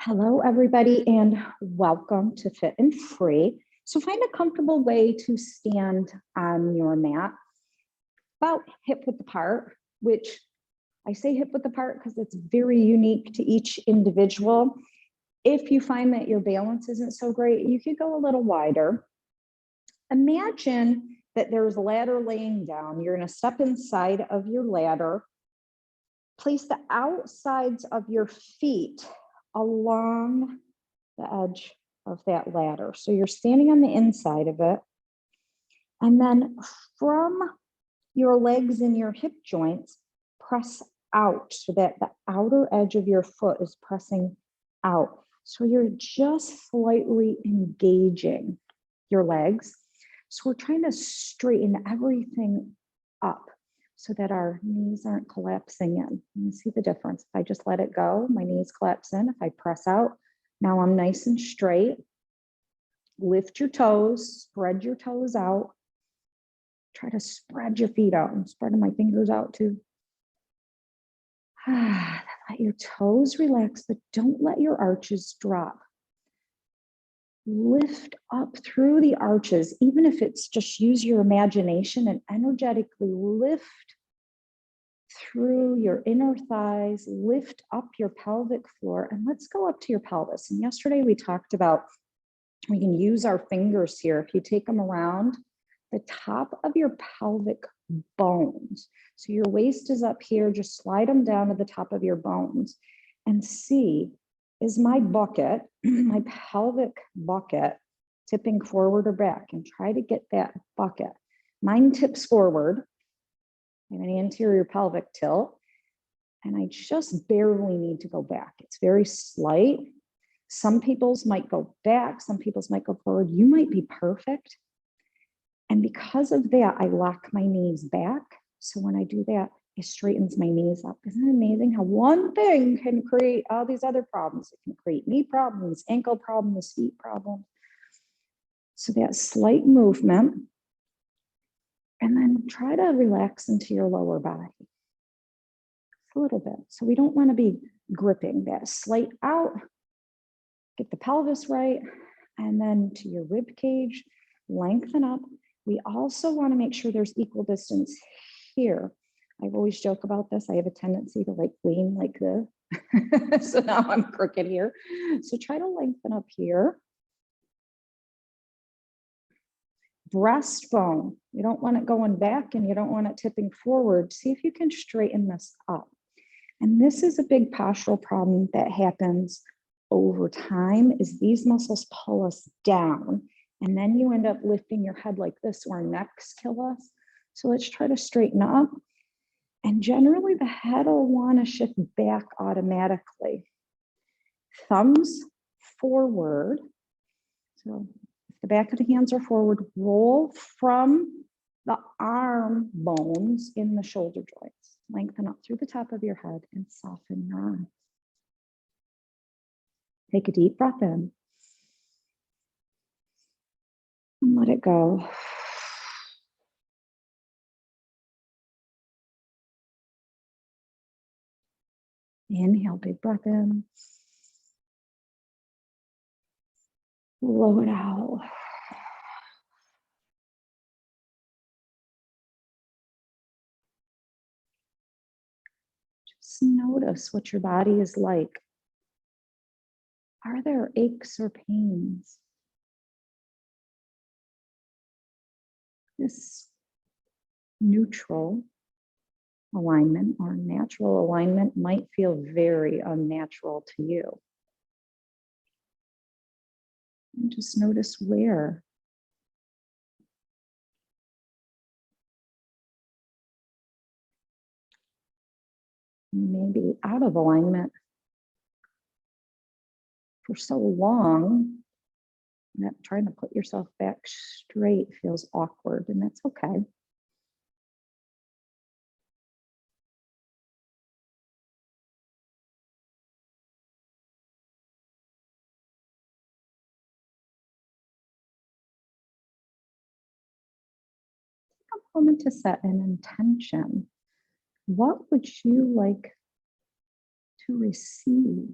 Hello, everybody, and welcome to Fit and Free. So find a comfortable way to stand on your mat, about hip width apart, which I say hip width apart because it's very unique to each individual. If you find that your balance isn't so great, you could go a little wider. Imagine that there's a ladder laying down. You're going to step inside of your ladder, place the outsides of your feet along the edge of that ladder. So you're standing on the inside of it. And then from your legs and your hip joints, press out so that the outer edge of your foot is pressing out. So you're just slightly engaging your legs. So we're trying to straighten everything up so that our knees aren't collapsing in. You see the difference. If I just let it go, my knees collapse in. If I press out, now I'm nice and straight. Lift your toes, spread your toes out. Try to spread your feet out. I'm spreading my fingers out too. Let your toes relax, but don't let your arches drop. Lift up through the arches, even if it's just use your imagination and energetically lift through your inner thighs, lift up your pelvic floor, and let's go up to your pelvis. And yesterday we talked about, we can use our fingers here. If you take them around the top of your pelvic bones. So your waist is up here, just slide them down to the top of your bones and see, is my bucket, my pelvic bucket, tipping forward or back? And try to get that bucket. Mine tips forward. I have an anterior pelvic tilt, and I just barely need to go back. It's very slight. Some people's might go back, some people's might go forward. You might be perfect. And because of that, I lock my knees back. So when I do that, it straightens my knees up. Isn't it amazing how one thing can create all these other problems? It can create knee problems, ankle problems, feet problems. So that slight movement, and then try to relax into your lower body. A little bit. So we don't want to be gripping. That slight out, get the pelvis right, and then to your rib cage, lengthen up. We also want to make sure there's equal distance here. I've always joke about this. I have a tendency to like lean like this. So now I'm crooked here. So try to lengthen up here. Breastbone, you don't want it going back and you don't want it tipping forward. See if you can straighten this up. And this is a big postural problem that happens over time, is these muscles pull us down and then you end up lifting your head like this, or necks kill us. So let's try to straighten up. And generally the head will want to shift back automatically. Thumbs forward. So the back of the hands are forward, roll from the arm bones in the shoulder joints. Lengthen up through the top of your head and soften your arms. Take a deep breath in. And let it go. Inhale, big breath in. Blow it out. Just notice what your body is like. Are there aches or pains? This neutral alignment or natural alignment might feel very unnatural to you. And just notice where. You may be out of alignment for so long that trying to put yourself back straight feels awkward, and that's okay. Take a moment to set an intention. What would you like to receive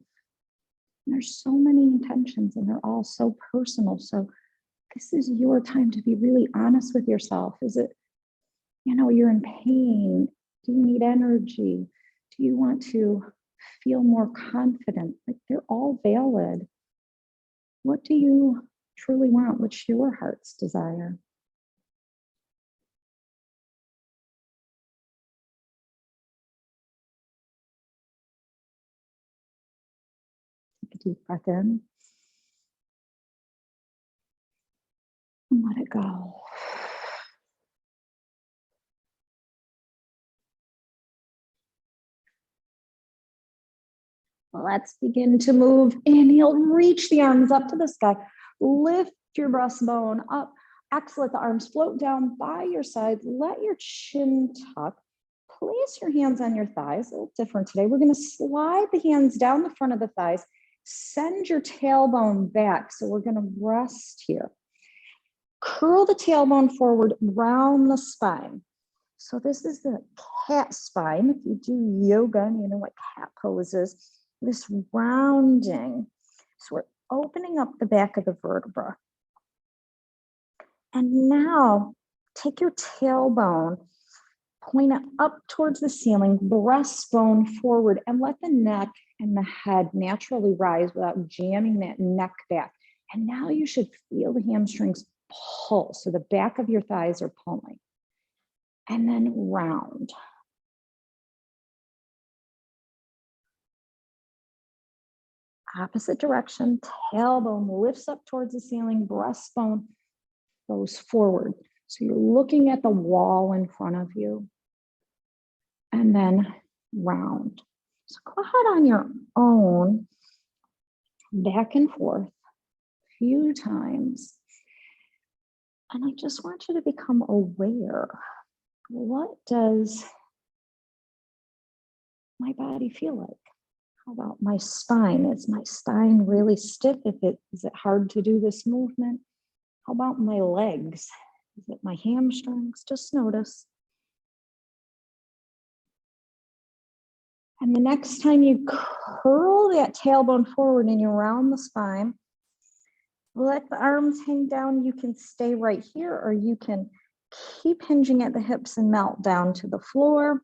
And there's so many intentions and they're all so personal. So this is your time to be really honest with yourself. Is it, you're in pain? Do you need energy? Do you want to feel more confident? Like, they're all valid. What do you truly want? What's your heart's desire? Take a deep breath in and let it go. Let's begin to move. Inhale, reach the arms up to the sky. Lift your breastbone up. Exhale, let the arms float down by your sides. Let your chin tuck. Place your hands on your thighs. A little different today. We're going to slide the hands down the front of the thighs. Send your tailbone back. So we're going to rest here. Curl the tailbone forward, round the spine. So this is the cat spine. If you do yoga and you know what cat pose is, this rounding. So we're opening up the back of the vertebra. And now take your tailbone, point it up towards the ceiling, breastbone forward, and let the neck and the head naturally rise without jamming that neck back. And now you should feel the hamstrings pull. So the back of your thighs are pulling. And then round. Opposite direction, tailbone lifts up towards the ceiling, breastbone goes forward. So you're looking at the wall in front of you. And then round. So go ahead on your own, back and forth a few times. And I just want you to become aware. What does my body feel like? How about my spine? Is my spine really stiff? Is it hard to do this movement? How about my legs? Is it my hamstrings? Just notice. And the next time you curl that tailbone forward and you round the spine, let the arms hang down. You can stay right here, or you can keep hinging at the hips and melt down to the floor.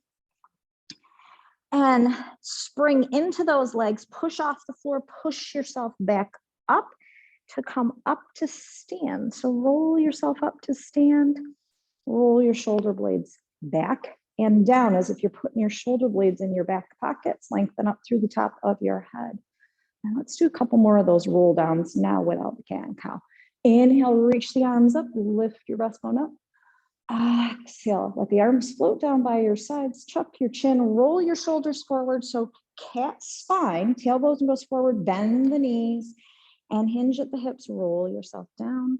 And spring into those legs, push off the floor, push yourself back up to come up to stand. So roll yourself up to stand, roll your shoulder blades back and down as if you're putting your shoulder blades in your back pockets, lengthen up through the top of your head. And let's do a couple more of those roll downs now without the cat and cow. Inhale, reach the arms up, lift your breastbone up. Exhale, let the arms float down by your sides, chuck your chin, roll your shoulders forward. So cat spine, tailbone goes forward, bend the knees and hinge at the hips, roll yourself down.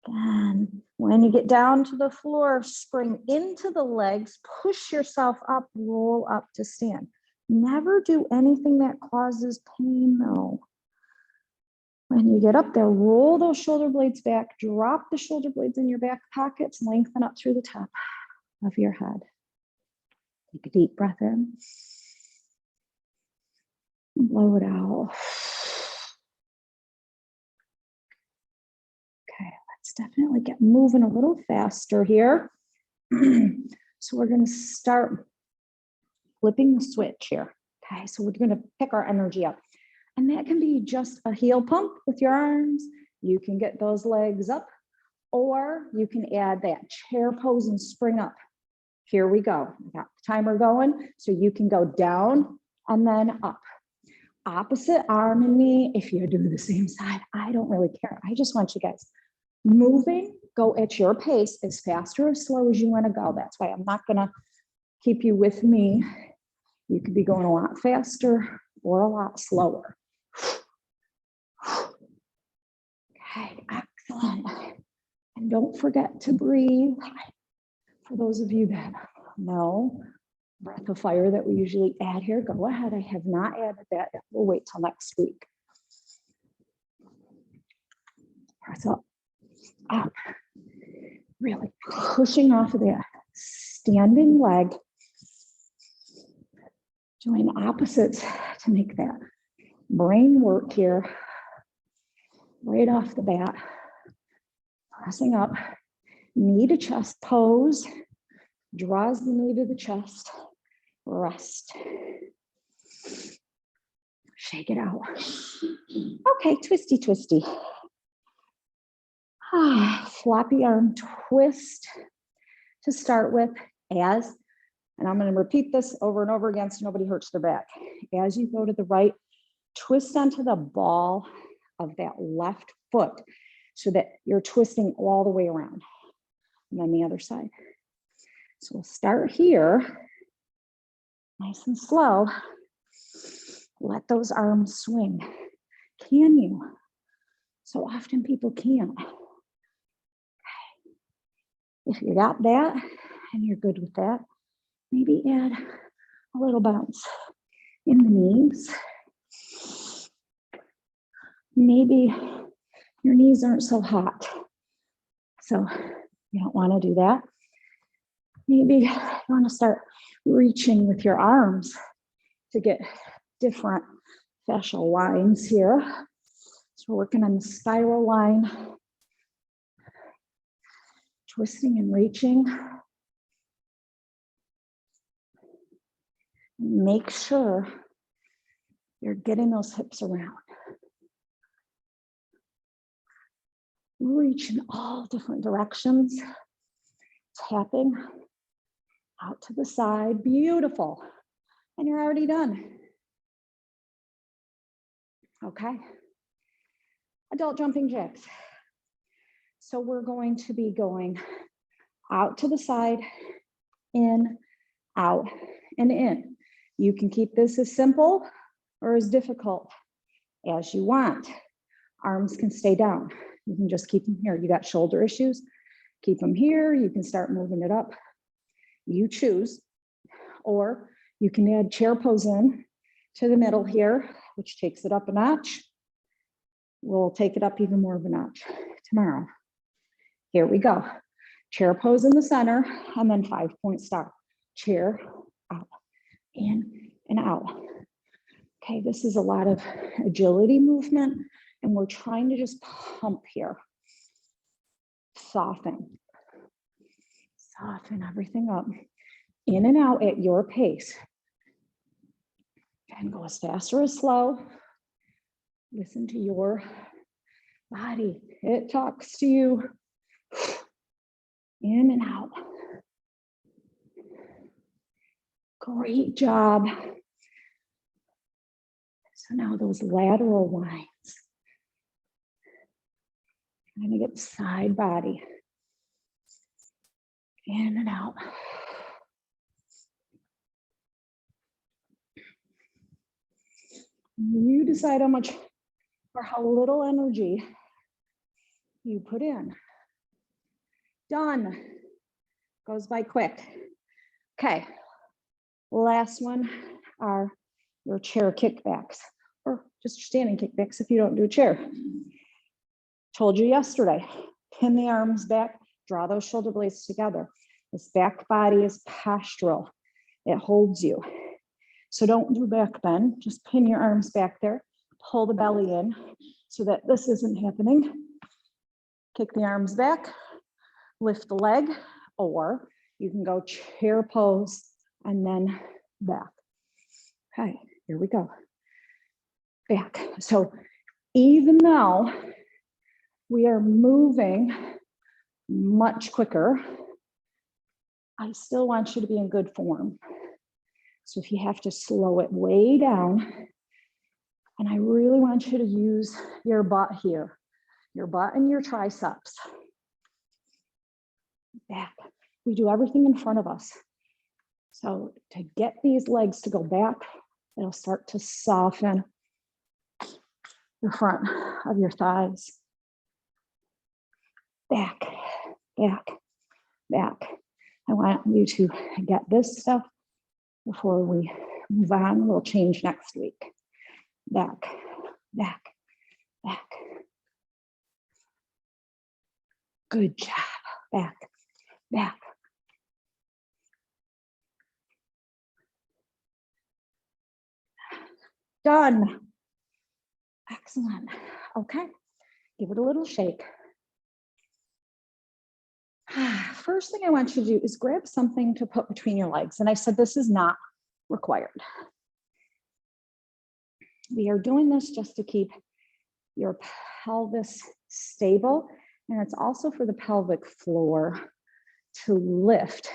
And when you get down to the floor, spring into the legs, push yourself up, roll up to stand. Never do anything that causes pain though. When you get up there, roll those shoulder blades back, drop the shoulder blades in your back pockets, lengthen up through the top of your head. Take a deep breath in. And blow it out. Okay, let's definitely get moving a little faster here. So we're going to start flipping the switch here. Okay, so we're going to pick our energy up. And that can be just a heel pump with your arms. You can get those legs up, or you can add that chair pose and spring up. Here we go. I got the timer going. So you can go down and then up. Opposite arm and knee. If you do the same side, I don't really care. I just want you guys moving. Go at your pace, as fast or as slow as you want to go. That's why I'm not going to keep you with me. You could be going a lot faster or a lot slower. Okay, excellent. And don't forget to breathe. For those of you that know breath of fire that we usually add here, go ahead. I have not added that. We'll wait till next week. Press up. Really pushing off of that standing leg. Doing opposites to make that brain work here, right off the bat. Pressing up, knee to chest pose, draws the knee to the chest, rest. Shake it out. Okay, twisty, twisty. Floppy arm twist to start with as, and I'm going to repeat this over and over again so nobody hurts their back. As you go to the right, twist onto the ball of that left foot so that you're twisting all the way around. And then the other side. So we'll start here, nice and slow. Let those arms swing. Can you? So often people can't. If you got that and you're good with that, maybe add a little bounce in the knees. Maybe your knees aren't so hot, so you don't want to do that. Maybe you want to start reaching with your arms to get different fascial lines here. So we're working on the spiral line, twisting and reaching. Make sure you're getting those hips around. Reach in all different directions, tapping out to the side. Beautiful. And you're already done. Okay. Adult jumping jacks. So we're going to be going out to the side, in, out, and in. You can keep this as simple or as difficult as you want. Arms can stay down. You can just keep them here. You got shoulder issues, keep them here. You can start moving it up. You choose. Or you can add chair pose in to the middle here, which takes it up a notch. We'll take it up even more of a notch tomorrow. Here we go. Chair pose in the center, and then 5-point star. Chair, out, in, and out. Okay, this is a lot of agility movement, and we're trying to just pump here. Soften. Soften everything up. In and out at your pace. And go as fast or as slow. Listen to your body. It talks to you. In and out. Great job. So now those lateral lines. I'm going to get side body. In and out. You decide how much or how little energy you put in. Done. Goes by quick. Okay. Last one are your chair kickbacks, or just standing kickbacks if you don't do a chair. Told you yesterday, pin the arms back, draw those shoulder blades together. This back body is postural. It holds you. So don't do back bend, just pin your arms back there, pull the belly in so that this isn't happening. Kick the arms back, lift the leg, or you can go chair pose and then back. Okay, here we go. Back. So even though we are moving much quicker, I still want you to be in good form. So if you have to slow it way down, and I really want you to use your butt here, your butt and your triceps. Back. We do everything in front of us. So to get these legs to go back, it'll start to soften the front of your thighs. Back, back, back. I want you to get this stuff before we move on. We'll change next week. Back, back, back. Good job. Back, back. Done. Excellent. Okay, give it a little shake. First thing I want you to do is grab something to put between your legs. And I said this is not required. We are doing this just to keep your pelvis stable. And it's also for the pelvic floor to lift.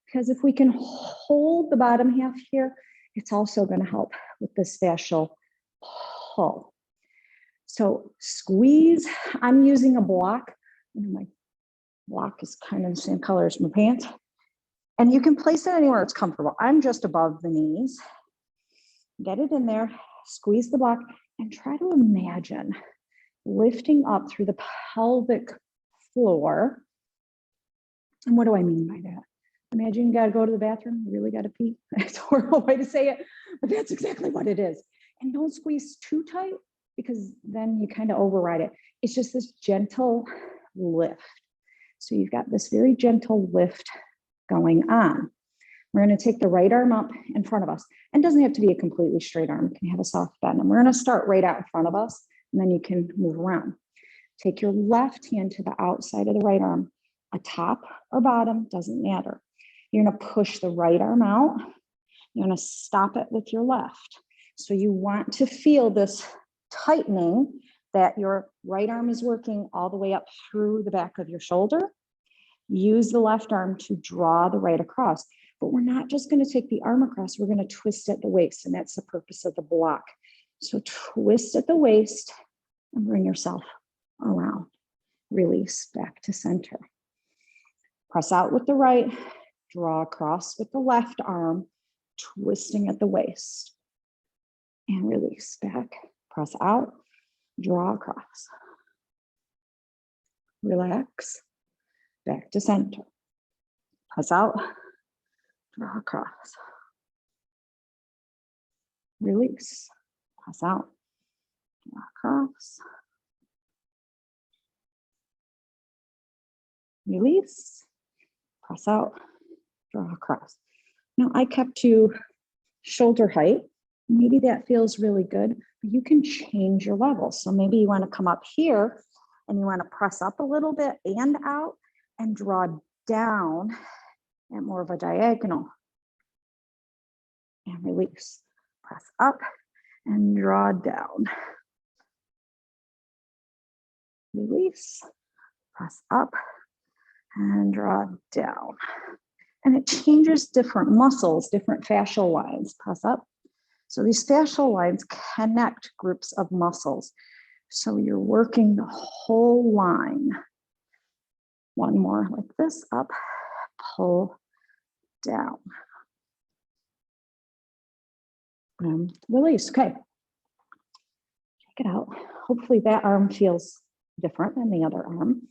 Because if we can hold the bottom half here, it's also going to help with this fascial pull. So squeeze. I'm using a block. My block is kind of the same color as my pants. And you can place it anywhere it's comfortable. I'm just above the knees. Get it in there, squeeze the block, and try to imagine lifting up through the pelvic floor. And what do I mean by that? Imagine you got to go to the bathroom, you really got to pee. It's a horrible way to say it, but that's exactly what it is. And don't squeeze too tight because then you kind of override it. It's just this gentle lift. So you've got this very gentle lift going on. We're going to take the right arm up in front of us. And it doesn't have to be a completely straight arm. It can have a soft bend. And we're going to start right out in front of us, and then you can move around. Take your left hand to the outside of the right arm, a top or bottom, doesn't matter. You're going to push the right arm out. You're going to stop it with your left. So you want to feel this tightening that your right arm is working all the way up through the back of your shoulder. Use the left arm to draw the right across. But we're not just going to take the arm across, we're going to twist at the waist, and that's the purpose of the block. So twist at the waist and bring yourself around. Release back to center. Press out with the right, draw across with the left arm, twisting at the waist. And release back, press out, draw across. Relax, back to center. Press out, draw across. Release, press out, draw across. Release, press out, draw across. Now I kept you shoulder height. Maybe that feels really good, but you can change your level. So maybe you want to come up here and you want to press up a little bit and out and draw down at more of a diagonal. And release. Press up and draw down. Release. Press up and draw down. And it changes different muscles, different fascial lines. Press up. So these fascial lines connect groups of muscles. So you're working the whole line. One more like this, up, pull, down. And release, okay. Check it out. Hopefully that arm feels different than the other arm.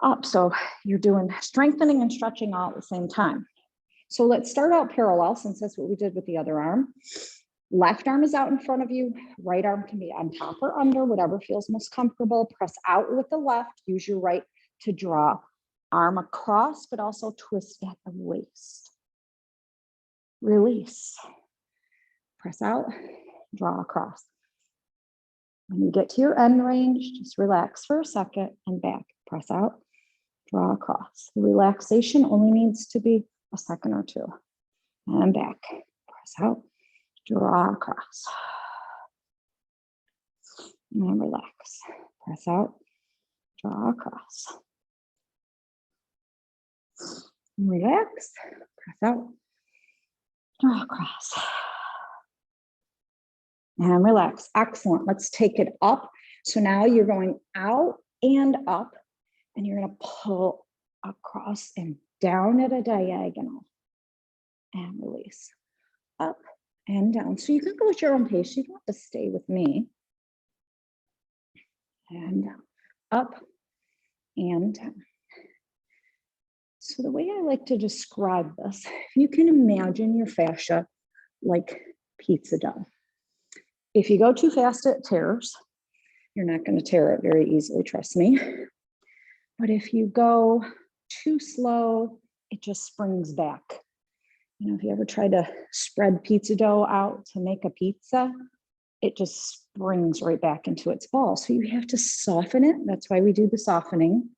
Up, so you're doing strengthening and stretching all at the same time. So let's start out parallel, since that's what we did with the other arm. Left arm is out in front of you. Right arm can be on top or under, whatever feels most comfortable. Press out with the left. Use your right to draw. Arm across, but also twist at the waist. Release. Press out, draw across. When you get to your end range, just relax for a second and back. Press out, draw across. The relaxation only needs to be a second or two. And back. Press out, draw across. And relax. Press out, draw across. Relax. Press out, draw across. And relax. Excellent. Let's take it up. So now you're going out and up, and you're going to pull across and down at a diagonal. And release. Up and down. So you can go at your own pace. You don't have to stay with me. And down. Up and down. So the way I like to describe this, you can imagine your fascia like pizza dough. If you go too fast, it tears. You're not going to tear it very easily, trust me. But if you go too slow, it just springs back. You know, if you ever tried to spread pizza dough out to make a pizza, it just springs right back into its ball. So you have to soften it. That's why we do the softening.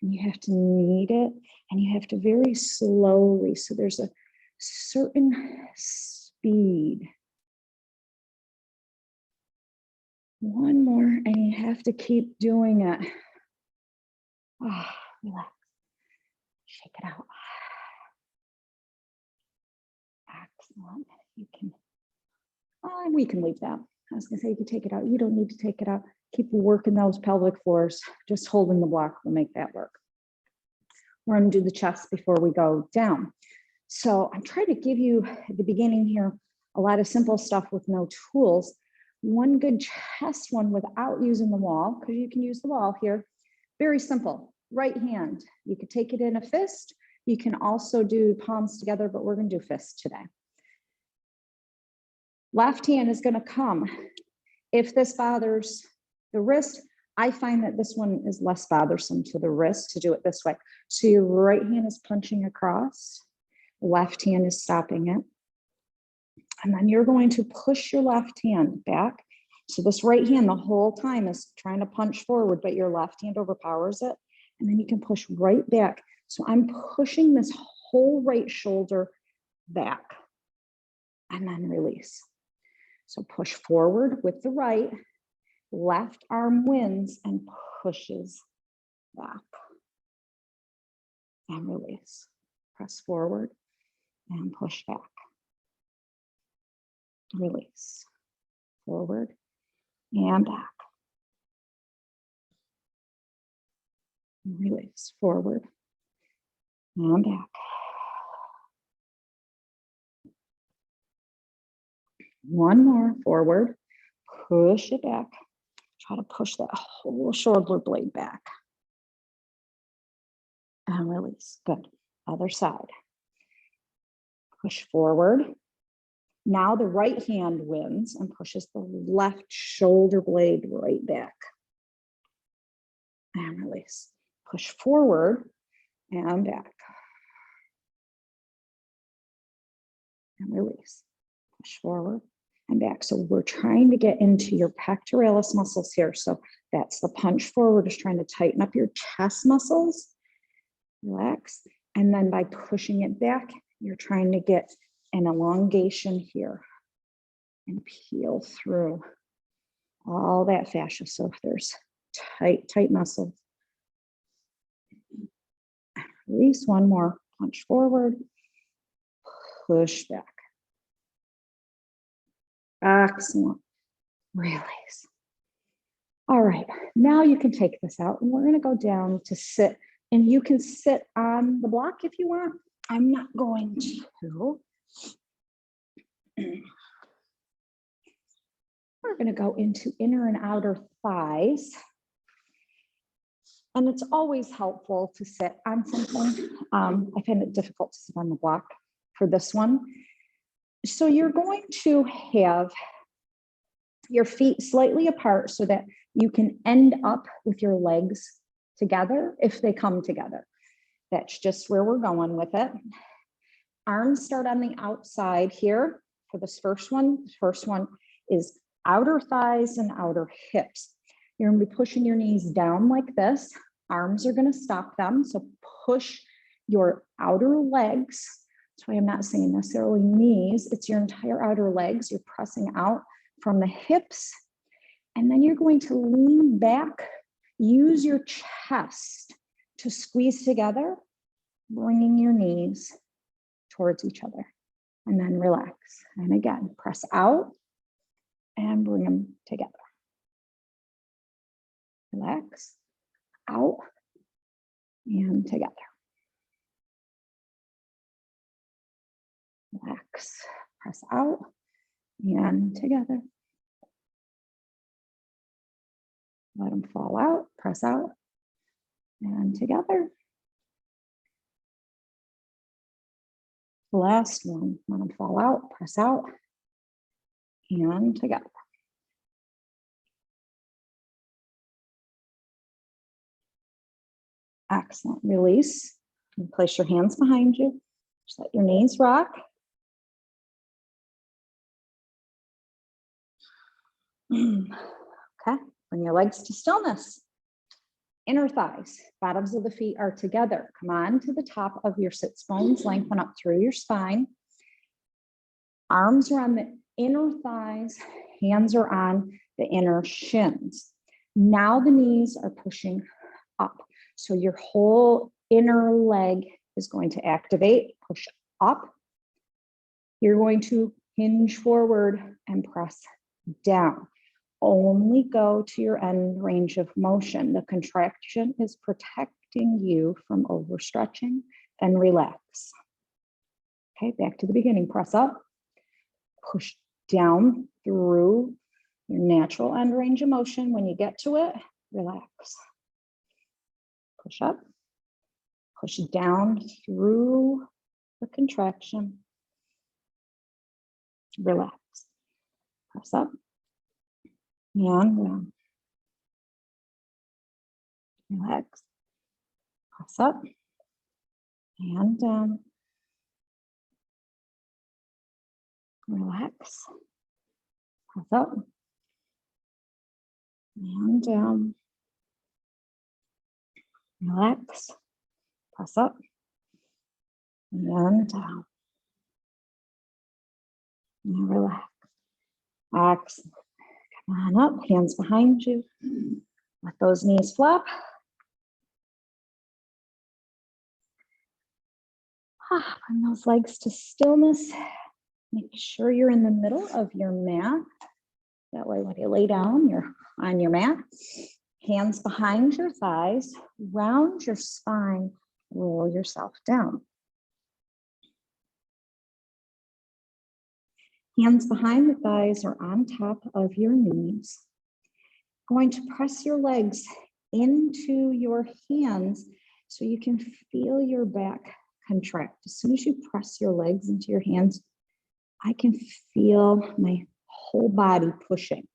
And you have to knead it, and you have to very slowly. So there's a certain speed. One more, and you have to keep doing it. Relax. Shake it out. Excellent. You can, we can leave that. I was gonna say you can take it out. You don't need to take it out. Keep working those pelvic floors. Just holding the block will make that work. We're gonna do the chest before we go down. So I'm trying to give you at the beginning here a lot of simple stuff with no tools. One good chest one without using the wall, because you can use the wall here. Very simple. Right hand. You could take it in a fist. You can also do palms together, but we're going to do fists today. Left hand is going to come. If this bothers the wrist, I find that this one is less bothersome to the wrist to do it this way. So your right hand is punching across. Left hand is stopping it. And then you're going to push your left hand back. So this right hand the whole time is trying to punch forward, but your left hand overpowers it. And then you can push right back. So I'm pushing this whole right shoulder back and then release. So push forward with the right, left arm wins and pushes back and release. Press forward and push back. Release. Forward and back. Release. Forward and back. One more. Forward. Push it back. Try to push that whole shoulder blade back. And release. Good. Other side. Push forward. Now the right hand wins and pushes the left shoulder blade right back. And release. Push forward and back. And release. Push forward and back. So we're trying to get into your pectoralis muscles here. So that's the punch forward, is trying to tighten up your chest muscles. Relax. And then by pushing it back, you're trying to get an elongation here and peel through all that fascia. So if there's tight muscles, release. One more. Punch forward, push back. Excellent. Release. All right, now you can take this out and we're going to go down to sit, and you can sit on the block if you want. I'm not going to. We're going to go into inner and outer thighs. And it's always helpful to sit on something. I find it difficult to sit on the block for this one. So you're going to have your feet slightly apart so that you can end up with your legs together if they come together. That's just where we're going with it. Arms start on the outside here for this first one. The first one is outer thighs and outer hips. You're going to be pushing your knees down like this. Arms are going to stop them. So push your outer legs. That's why I'm not saying necessarily knees. It's your entire outer legs. You're pressing out from the hips. And then you're going to lean back. Use your chest to squeeze together, bringing your knees towards each other. And then relax. And again, press out and bring them together. Relax, out, and together. Relax, press out, and together. Let them fall out, press out, and together. Last one, let them fall out, press out, and together. Excellent. Release. And place your hands behind you. Just let your knees rock. Okay, bring your legs to stillness. Inner thighs, bottoms of the feet are together. Come on to the top of your sits bones, lengthen up through your spine. Arms are on the inner thighs, hands are on the inner shins. Now the knees are pushing up. So your whole inner leg is going to activate, push up. You're going to hinge forward and press down. Only go to your end range of motion. The contraction is protecting you from overstretching and relax. Okay, back to the beginning. Press up, push down through your natural end range of motion. When you get to it, relax. Push up, push down through the contraction. Relax. Press up and down. Relax. Press up and down. Relax. Press up and down. Relax. Press up and down. And relax. Relax. Come on up, hands behind you. Let those knees flop. Bring those legs to stillness. Make sure you're in the middle of your mat. That way when you lay down, you're on your mat. Hands behind your thighs, round your spine, roll yourself down. Hands behind the thighs or on top of your knees. Going to press your legs into your hands so you can feel your back contract. As soon as you press your legs into your hands, I can feel my whole body pushing.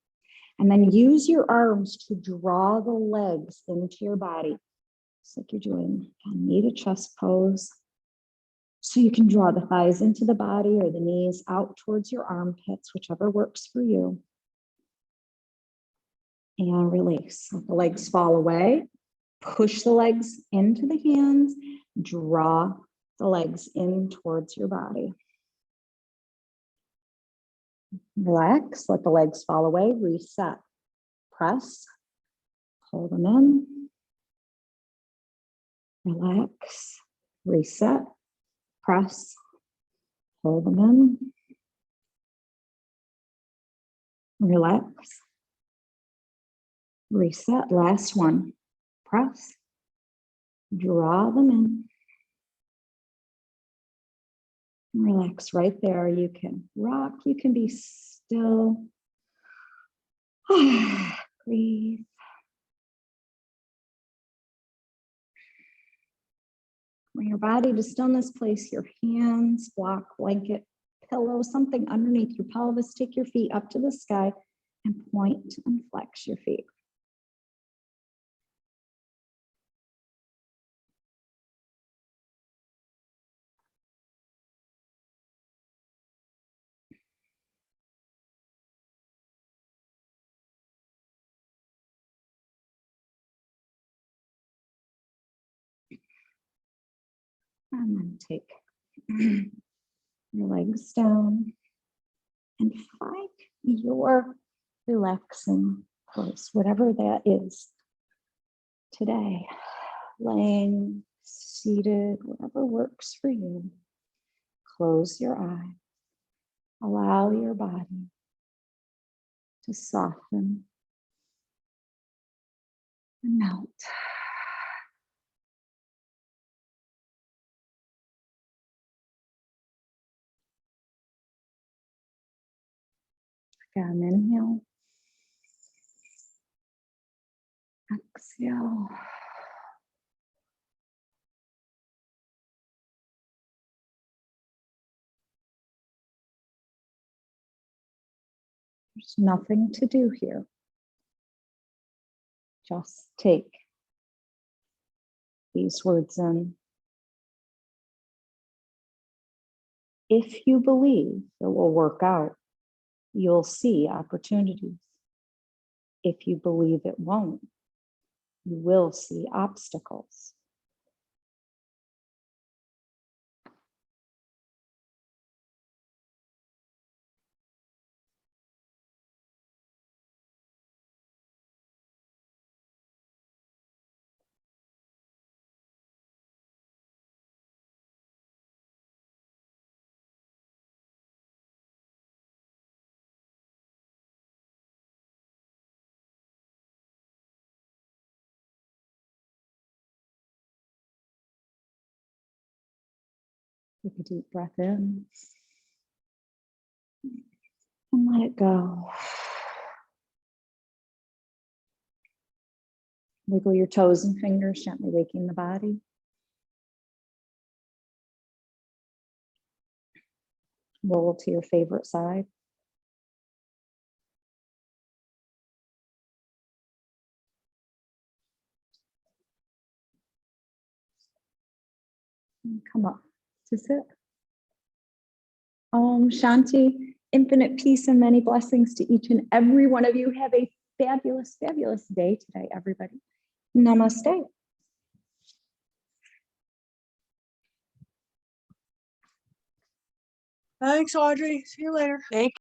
And then use your arms to draw the legs into your body. It's like you're doing a knee to chest pose. So you can draw the thighs into the body or the knees out towards your armpits, whichever works for you. And release. Let the legs fall away. Push the legs into the hands. Draw the legs in towards your body. Relax. Let the legs fall away. Reset. Press. Hold them in. Relax. Reset. Press. Hold them in. Relax. Reset. Last one. Press. Draw them in. Relax right there. You can rock. You can be still. Breathe. Bring your body to stillness. Place your hands, block, blanket, pillow, something underneath your pelvis. Take your feet up to the sky and point and flex your feet. And then take your legs down and find your relaxing place, whatever that is today. Laying, seated, whatever works for you. Close your eyes. Allow your body to soften and melt. Again, inhale. Exhale. There's nothing to do here. Just take these words in. If you believe it will work out, you'll see opportunities. If you believe it won't, you will see obstacles. Take a deep breath in and let it go. Wiggle your toes and fingers, gently waking the body. Roll to your favorite side. And come up to sit. Om Shanti, infinite peace and many blessings to each and every one of you. Have a fabulous, fabulous day today, everybody. Namaste. Thanks, Audrey. See you later. Thank you.